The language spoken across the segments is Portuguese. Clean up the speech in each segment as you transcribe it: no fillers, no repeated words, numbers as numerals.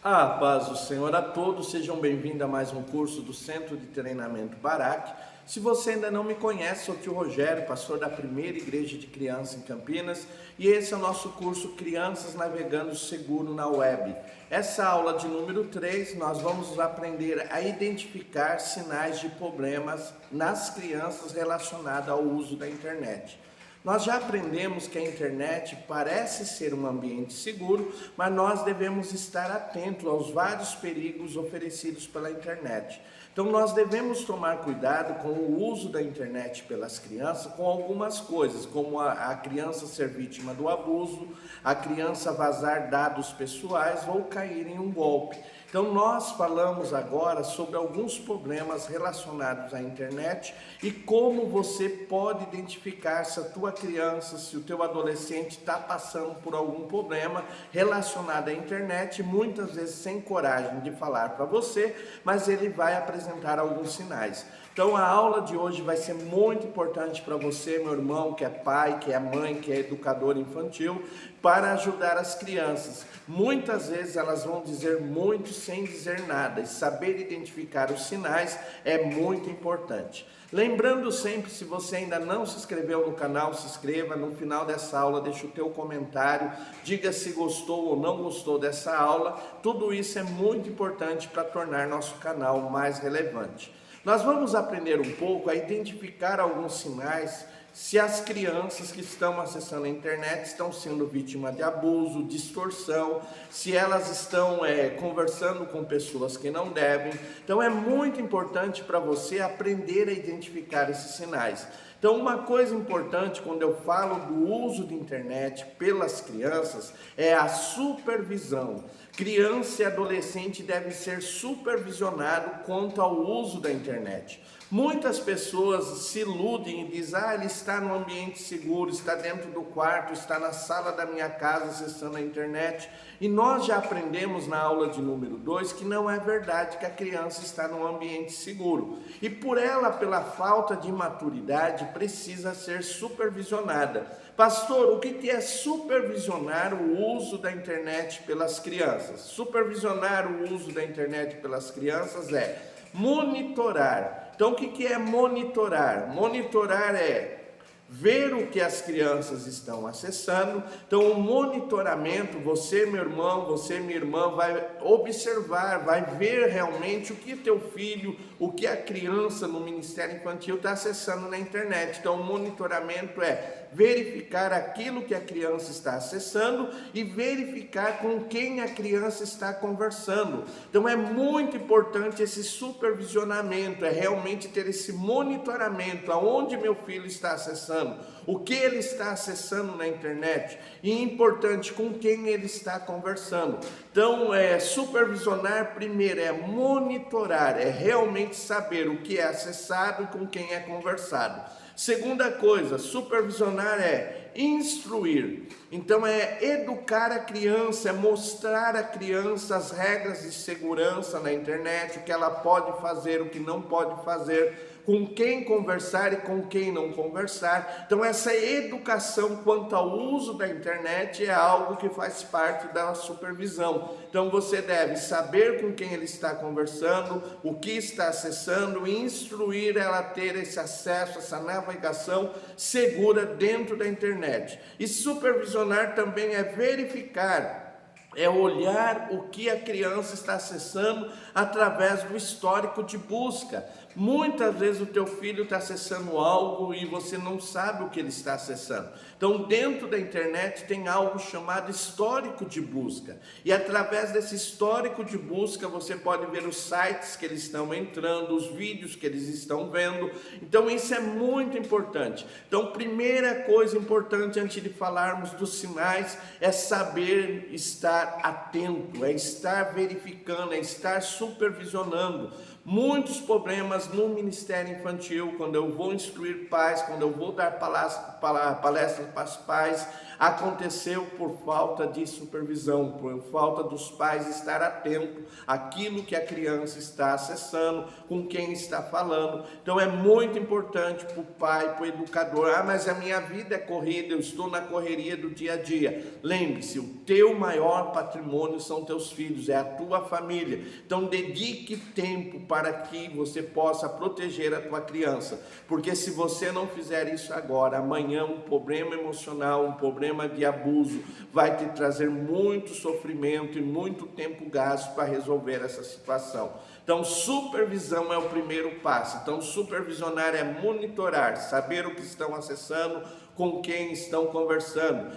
A paz do Senhor a todos, sejam bem-vindos a mais um curso do Centro de Treinamento Barak. Se você ainda não me conhece, sou o tio Rogério, pastor da primeira igreja de crianças em Campinas, e esse é o nosso curso Crianças Navegando Seguro na Web. Essa aula de número 3, nós vamos aprender a identificar sinais de problemas nas crianças relacionados ao uso da internet. Nós já aprendemos que a internet parece ser um ambiente seguro, mas nós devemos estar atentos aos vários perigos oferecidos pela internet. Então nós devemos tomar cuidado com o uso da internet pelas crianças com algumas coisas, como a criança ser vítima do abuso, a criança vazar dados pessoais ou cair em um golpe. Então nós falamos agora sobre alguns problemas relacionados à internet e como você pode identificar se a tua criança, se o teu adolescente está passando por algum problema relacionado à internet, muitas vezes sem coragem de falar para você, mas ele vai apresentar alguns sinais. Então a aula de hoje vai ser muito importante para você, meu irmão, que é pai, que é mãe, que é educador infantil, para ajudar as crianças. Muitas vezes elas vão dizer muito sem dizer nada, e saber identificar os sinais é muito importante. Lembrando sempre, se você ainda não se inscreveu no canal, se inscreva. No final dessa aula deixa o teu comentário, diga se gostou ou não gostou dessa aula. Tudo isso é muito importante para tornar nosso canal mais relevante. Nós vamos aprender um pouco a identificar alguns sinais se as crianças que estão acessando a internet estão sendo vítimas de abuso, distorção, se elas estão conversando com pessoas que não devem. Então é muito importante para você aprender a identificar esses sinais. Então uma coisa importante quando eu falo do uso de internet pelas crianças é a supervisão. Criança e adolescente devem ser supervisionados quanto ao uso da internet. Muitas pessoas se iludem e dizem, ele está no ambiente seguro, está dentro do quarto, está na sala da minha casa acessando a internet. E nós já aprendemos na aula de número 2 que não é verdade que a criança está num ambiente seguro. E por ela, pela falta de maturidade, precisa ser supervisionada. Pastor, o que é supervisionar o uso da internet pelas crianças? Supervisionar o uso da internet pelas crianças é monitorar. Então o que é monitorar? Monitorar é ver o que as crianças estão acessando. Então o monitoramento, você meu irmão, você minha irmã vai observar, vai ver realmente o que teu filho, o que a criança no Ministério Infantil está acessando na internet. Então o monitoramento é verificar aquilo que a criança está acessando e verificar com quem a criança está conversando. Então é muito importante esse supervisionamento, é realmente ter esse monitoramento, aonde meu filho está acessando, o que ele está acessando na internet e importante com quem ele está conversando. Então supervisionar primeiro é monitorar, é realmente saber o que é acessado e com quem é conversado. Segunda coisa, supervisionar é instruir. Então é educar a criança, é mostrar à criança as regras de segurança na internet, o que ela pode fazer, o que não pode fazer, com quem conversar e com quem não conversar. Então essa educação quanto ao uso da internet é algo que faz parte da supervisão. Então você deve saber com quem ele está conversando, o que está acessando e instruir ela a ter esse acesso, essa navegação segura dentro da internet. E supervisionar também é verificar, é olhar o que a criança está acessando através do histórico de busca. Muitas vezes o teu filho está acessando algo e você não sabe o que ele está acessando. Então dentro da internet tem algo chamado histórico de busca. E através desse histórico de busca você pode ver os sites que eles estão entrando, os vídeos que eles estão vendo. Então isso é muito importante. Então primeira coisa importante antes de falarmos dos sinais é saber estar atento, é estar verificando, é estar supervisionando. Muitos problemas no Ministério Infantil, quando eu vou instruir pais, quando eu vou dar palestra para os pais, aconteceu por falta de supervisão, por falta dos pais estar atentos àquilo que a criança está acessando, com quem está falando. Então é muito importante para o pai, para o educador: mas a minha vida é corrida, eu estou na correria do dia a dia. Lembre-se, o teu maior patrimônio são teus filhos, é a tua família. Então dedique tempo para que você possa proteger a tua criança, porque se você não fizer isso agora, amanhã um problema emocional, um problema de abuso vai te trazer muito sofrimento e muito tempo gasto para resolver essa situação. Então supervisão é o primeiro passo. Então supervisionar é monitorar, saber o que estão acessando, com quem estão conversando.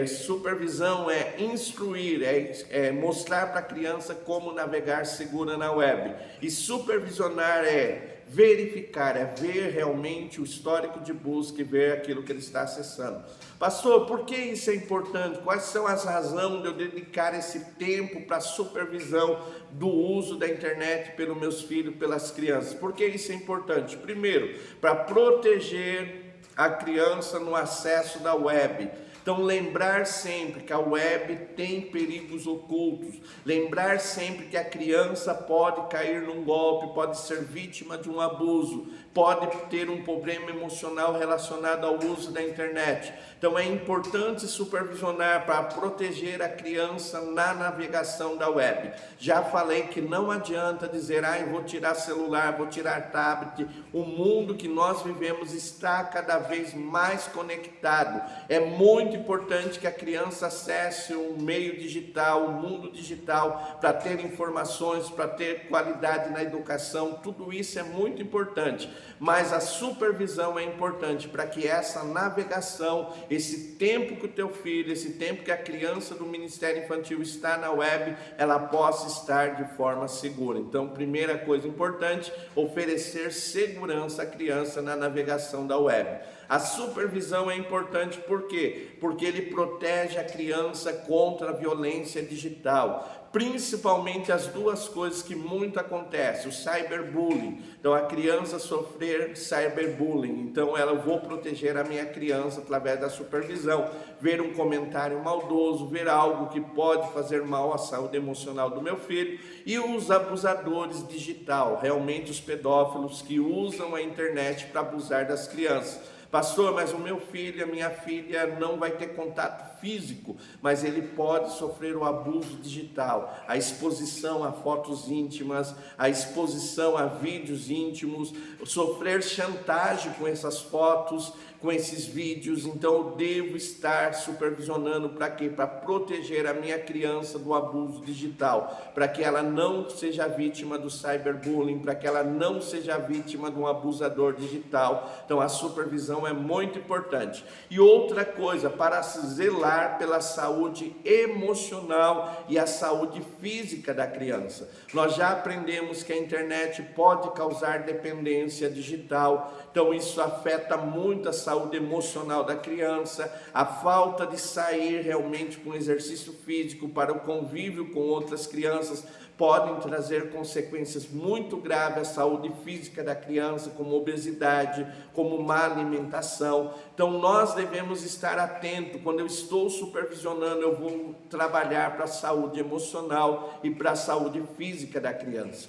Supervisão é instruir, é mostrar para a criança como navegar segura na web. E supervisionar é verificar, é ver realmente o histórico de busca e ver aquilo que ele está acessando. Pastor, por que isso é importante? Quais são as razões de eu dedicar esse tempo para a supervisão do uso da internet pelos meus filhos, pelas crianças? Por que isso é importante? Primeiro, para proteger a criança no acesso da web. Então lembrar sempre que a web tem perigos ocultos, lembrar sempre que a criança pode cair num golpe, pode ser vítima de um abuso, pode ter um problema emocional relacionado ao uso da internet. Então é importante supervisionar para proteger a criança na navegação da web. Já falei que não adianta dizer: eu vou tirar celular, vou tirar tablet. O mundo que nós vivemos está cada vez mais conectado. É muito importante que a criança acesse o meio digital, o mundo digital, para ter informações, para ter qualidade na educação. Tudo isso é muito importante, mas a supervisão é importante para que essa navegação, esse tempo que o teu filho, esse tempo que a criança do Ministério Infantil está na web, ela possa estar de forma segura. Então, primeira coisa importante, oferecer segurança à criança na navegação da web. A supervisão é importante por quê? Porque ele protege a criança contra a violência digital, principalmente as duas coisas que muito acontecem: o cyberbullying. Então a criança sofrer cyberbullying, então eu vou proteger a minha criança através da supervisão. Ver um comentário maldoso, ver algo que pode fazer mal à saúde emocional do meu filho. E os abusadores digital, realmente os pedófilos que usam a internet para abusar das crianças. Pastor, mas o meu filho, a minha filha não vai ter contato físico, mas ele pode sofrer o abuso digital, a exposição a fotos íntimas, a exposição a vídeos íntimos, sofrer chantagem com essas fotos, com esses vídeos. Então eu devo estar supervisionando para quê? Para proteger a minha criança do abuso digital, para que ela não seja vítima do cyberbullying, para que ela não seja vítima de um abusador digital. Então a supervisão é muito importante. E outra coisa, para zelar pela saúde emocional e a saúde física da criança. Nós já aprendemos que a internet pode causar dependência digital, então isso afeta muito a saúde emocional da criança. A falta de sair realmente com exercício físico, para o convívio com outras crianças, podem trazer consequências muito graves à saúde física da criança, como obesidade, como má alimentação. Então nós devemos estar atentos. Quando eu estou supervisionando, eu vou trabalhar para a saúde emocional e para a saúde física da criança.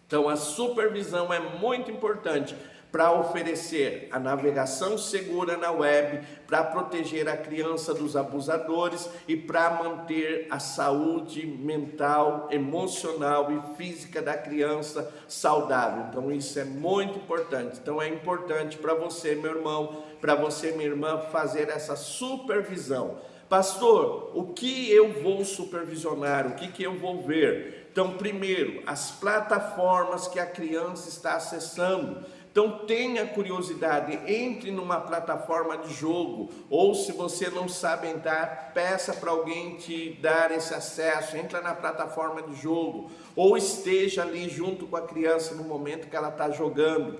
Então a supervisão é muito importante para oferecer a navegação segura na web, para proteger a criança dos abusadores e para manter a saúde mental, emocional e física da criança saudável. Então isso é muito importante. Então é importante para você, meu irmão, para você, minha irmã, fazer essa supervisão. Pastor, o que eu vou supervisionar? O que eu vou ver? Então, primeiro, as plataformas que a criança está acessando. Então tenha curiosidade, entre numa plataforma de jogo, ou se você não sabe entrar, peça para alguém te dar esse acesso, entra na plataforma de jogo, ou esteja ali junto com a criança no momento que ela está jogando.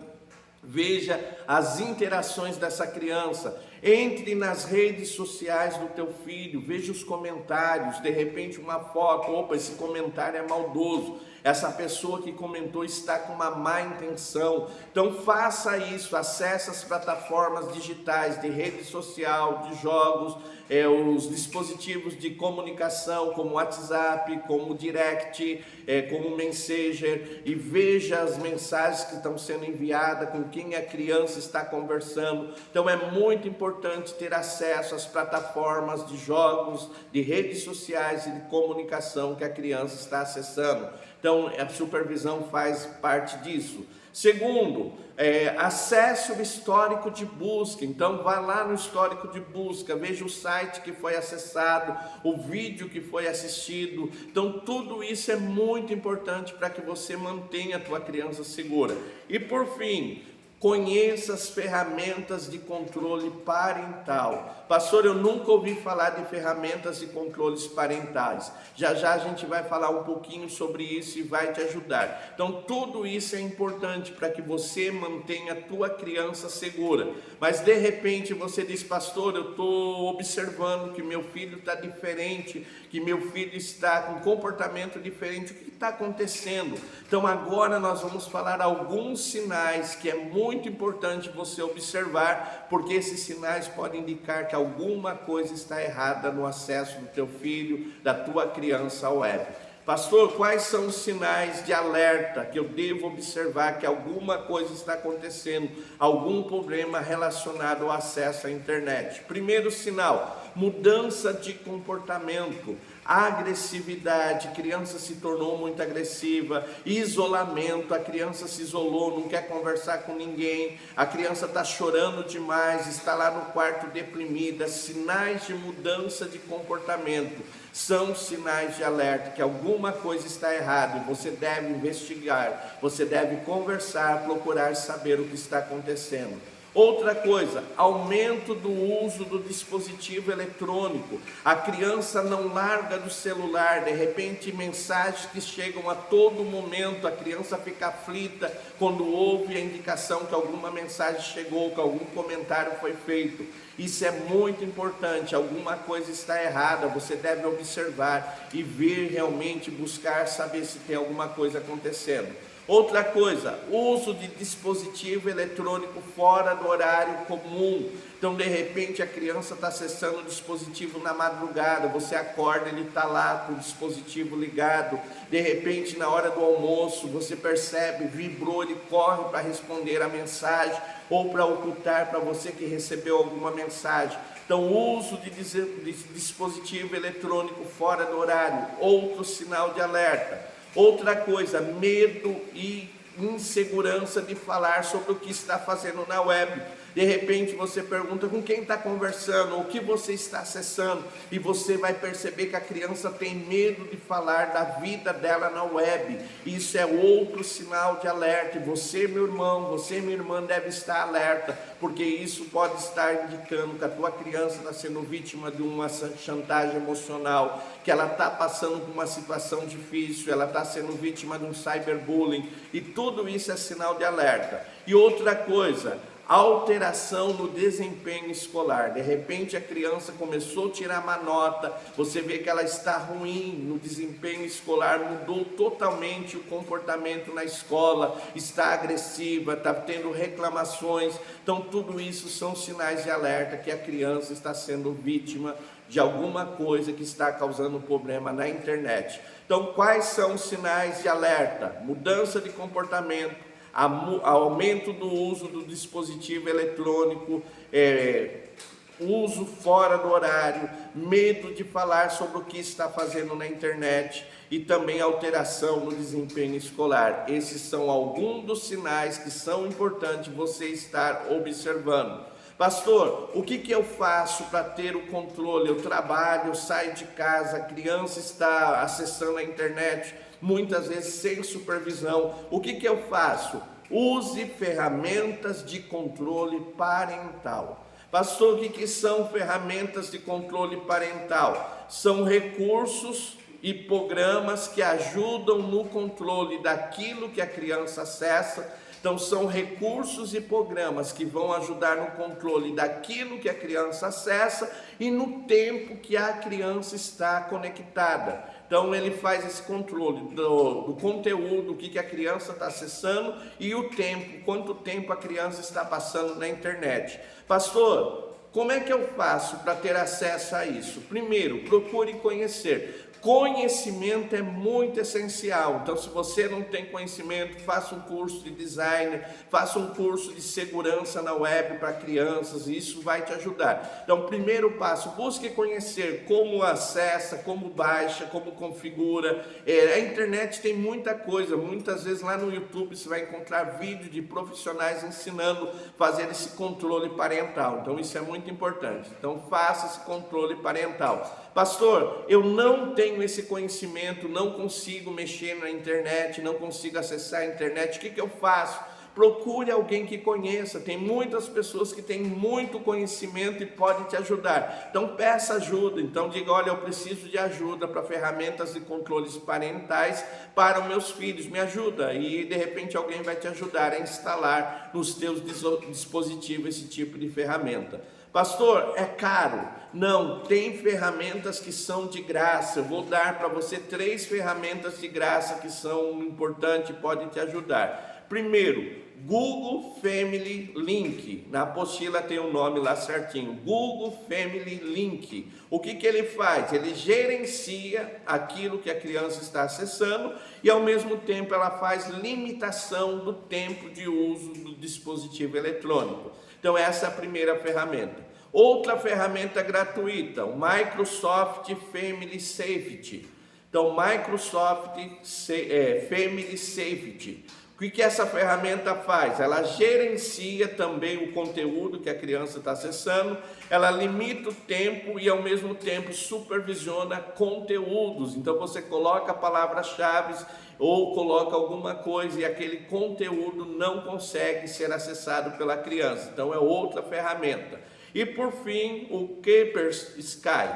Veja as interações dessa criança, entre nas redes sociais do teu filho, veja os comentários, de repente uma foto, opa, esse comentário é maldoso. essa pessoa que comentou está com uma má intenção. Então faça isso, acesse as plataformas digitais de rede social, de jogos, os dispositivos de comunicação como WhatsApp, como Direct, como Messenger, e veja as mensagens que estão sendo enviadas, com quem a criança está conversando. Então é muito importante ter acesso às plataformas de jogos, de redes sociais e de comunicação que a criança está acessando. Então a supervisão faz parte disso. Segundo, acesse o histórico de busca. Então vá lá no histórico de busca, veja o site que foi acessado, o vídeo que foi assistido. Então tudo isso é muito importante para que você mantenha a tua criança segura. E por fim, conheça as ferramentas de controle parental. Pastor, eu nunca ouvi falar de ferramentas de controles parentais. Já já a gente vai falar um pouquinho sobre isso e vai te ajudar. Então tudo isso é importante para que você mantenha a tua criança segura. Mas de repente você diz, pastor, eu estou observando que meu filho está diferente, que meu filho está com um comportamento diferente. O que está acontecendo? Então agora nós vamos falar alguns sinais que é muito importante você observar, porque esses sinais podem indicar que alguma coisa está errada no acesso do teu filho, da tua criança ao web. Pastor, quais são os sinais de alerta que eu devo observar que alguma coisa está acontecendo, algum problema relacionado ao acesso à internet? Primeiro sinal, mudança de comportamento, agressividade, criança se tornou muito agressiva, isolamento, a criança se isolou, não quer conversar com ninguém, a criança está chorando demais, está lá no quarto deprimida. Sinais de mudança de comportamento são sinais de alerta que alguma coisa está errada e você deve investigar, você deve conversar, procurar saber o que está acontecendo. Outra coisa, aumento do uso do dispositivo eletrônico. A criança não larga do celular, de repente mensagens que chegam a todo momento, a criança fica aflita quando ouve a indicação que alguma mensagem chegou, que algum comentário foi feito. Isso é muito importante, alguma coisa está errada, você deve observar e ver realmente, buscar saber se tem alguma coisa acontecendo. Outra coisa, uso de dispositivo eletrônico fora do horário comum. Então, de repente, a criança está acessando o dispositivo na madrugada, você acorda, ele está lá com o dispositivo ligado. De repente, na hora do almoço, você percebe, vibrou, ele corre para responder a mensagem ou para ocultar para você que recebeu alguma mensagem. Então, o uso de dispositivo eletrônico fora do horário, outro sinal de alerta. Outra coisa, medo e insegurança de falar sobre o que está fazendo na web. De repente você pergunta com quem está conversando, o que você está acessando, e você vai perceber que a criança tem medo de falar da vida dela na web. Isso é outro sinal de alerta, e você, meu irmão, você, minha irmã, deve estar alerta, porque isso pode estar indicando que a tua criança está sendo vítima de uma chantagem emocional, que ela está passando por uma situação difícil, ela está sendo vítima de um cyberbullying, e tudo isso é sinal de alerta. E outra coisa, alteração no desempenho escolar. De repente a criança começou a tirar má nota, você vê que ela está ruim no desempenho escolar, mudou totalmente o comportamento na escola, está agressiva, está tendo reclamações. Então tudo isso são sinais de alerta que a criança está sendo vítima de alguma coisa que está causando problema na internet. Então quais são os sinais de alerta? Mudança de comportamento, aumento do uso do dispositivo eletrônico, uso fora do horário, medo de falar sobre o que está fazendo na internet e também alteração no desempenho escolar. Esses são alguns dos sinais que são importantes você estar observando. Pastor, o que eu faço para ter o controle? Eu trabalho, eu saio de casa, a criança está acessando a internet, muitas vezes sem supervisão. O que eu faço? Use ferramentas de controle parental. Pastor, o que são ferramentas de controle parental? São recursos e programas que ajudam no controle daquilo que a criança acessa. Então são recursos e programas que vão ajudar no controle daquilo que a criança acessa e no tempo que a criança está conectada. Então ele faz esse controle do conteúdo, o que a criança está acessando e o tempo, quanto tempo a criança está passando na internet. Pastor, como é que eu faço para ter acesso a isso? Primeiro, procure conhecer. Conhecimento é muito essencial. Então, se você não tem conhecimento, faça um curso de design, faça um curso de segurança na web para crianças, e isso vai te ajudar. Então, primeiro passo, busque conhecer como acessa, como baixa, como configura. A internet tem muita coisa, muitas vezes lá no YouTube você vai encontrar vídeos de profissionais ensinando a fazer esse controle parental. Então, isso é muito importante. Então, faça esse controle parental. Pastor, eu não tenho esse conhecimento, não consigo mexer na internet, não consigo acessar a internet, o que eu faço? Procure alguém que conheça, tem muitas pessoas que têm muito conhecimento e podem te ajudar. Então peça ajuda, então diga, olha, eu preciso de ajuda para ferramentas de controles parentais para os meus filhos, me ajuda. E de repente alguém vai te ajudar a instalar nos teus dispositivos esse tipo de ferramenta. Pastor, é caro? Não, tem ferramentas que são de graça. Eu vou dar para você 3 ferramentas de graça que são importantes e podem te ajudar. Primeiro, Google Family Link. Na apostila tem o nome lá certinho. Google Family Link. O que ele faz? Ele gerencia aquilo que a criança está acessando e ao mesmo tempo ela faz limitação do tempo de uso do dispositivo eletrônico. Então essa é a primeira ferramenta. Outra ferramenta gratuita, o Microsoft Family Safety. Então, Microsoft Family Safety. O que essa ferramenta faz? Ela gerencia também o conteúdo que a criança está acessando, ela limita o tempo e ao mesmo tempo supervisiona conteúdos. Então você coloca palavras-chave ou coloca alguma coisa e aquele conteúdo não consegue ser acessado pela criança. Então é outra ferramenta. E por fim, o Keeper Sky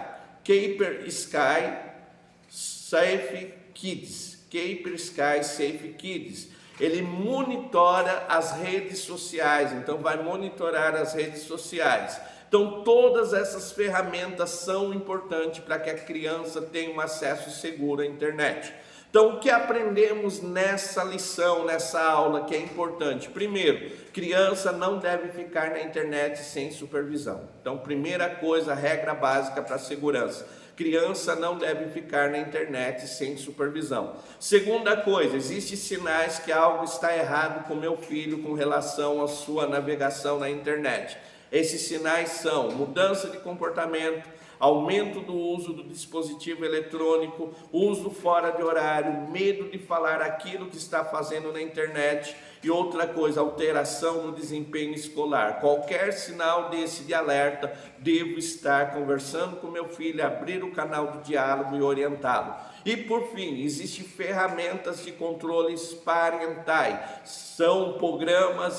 Safe Kids. Keeper Sky Safe Kids. Ele monitora as redes sociais, então vai monitorar as redes sociais. Então todas essas ferramentas são importantes para que a criança tenha um acesso seguro à internet. Então, o que aprendemos nessa lição, nessa aula que é importante? Primeiro, criança não deve ficar na internet sem supervisão. Então, primeira coisa, regra básica para a segurança. Criança não deve ficar na internet sem supervisão. Segunda coisa, existem sinais que algo está errado com meu filho com relação à sua navegação na internet. Esses sinais são mudança de comportamento, aumento do uso do dispositivo eletrônico, uso fora de horário, medo de falar aquilo que está fazendo na internet e outra coisa, alteração no desempenho escolar. Qualquer sinal desse de alerta, devo estar conversando com meu filho, abrir o canal de diálogo e orientá-lo. E por fim, existem ferramentas de controles parentais, são programas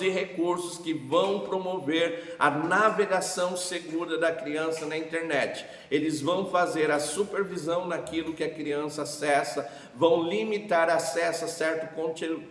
e recursos que vão promover a navegação segura da criança na internet. Eles vão fazer a supervisão naquilo que a criança acessa, vão limitar acesso a certos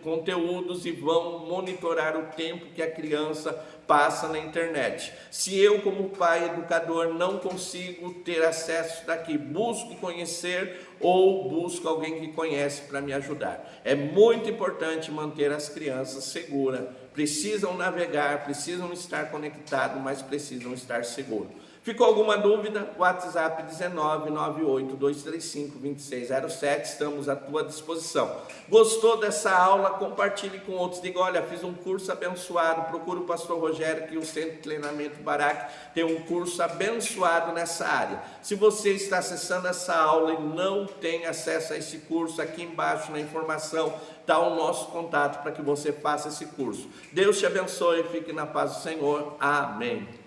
conteúdos e vão monitorar o tempo que a criança passa na internet. Se eu, como pai educador, não consigo ter acesso daqui, busco conhecer ou busco alguém que conhece para me ajudar. É muito importante manter as crianças seguras. Precisam navegar, precisam estar conectados, mas precisam estar seguros. Ficou alguma dúvida? WhatsApp 19982352607, estamos à tua disposição. Gostou dessa aula? Compartilhe com outros. Diga, olha, fiz um curso abençoado, procura o pastor Rogério, que o Centro de Treinamento Barak tem um curso abençoado nessa área. Se você está acessando essa aula e não tem acesso a esse curso, aqui embaixo na informação está o nosso contato para que você faça esse curso. Deus te abençoe e fique na paz do Senhor. Amém.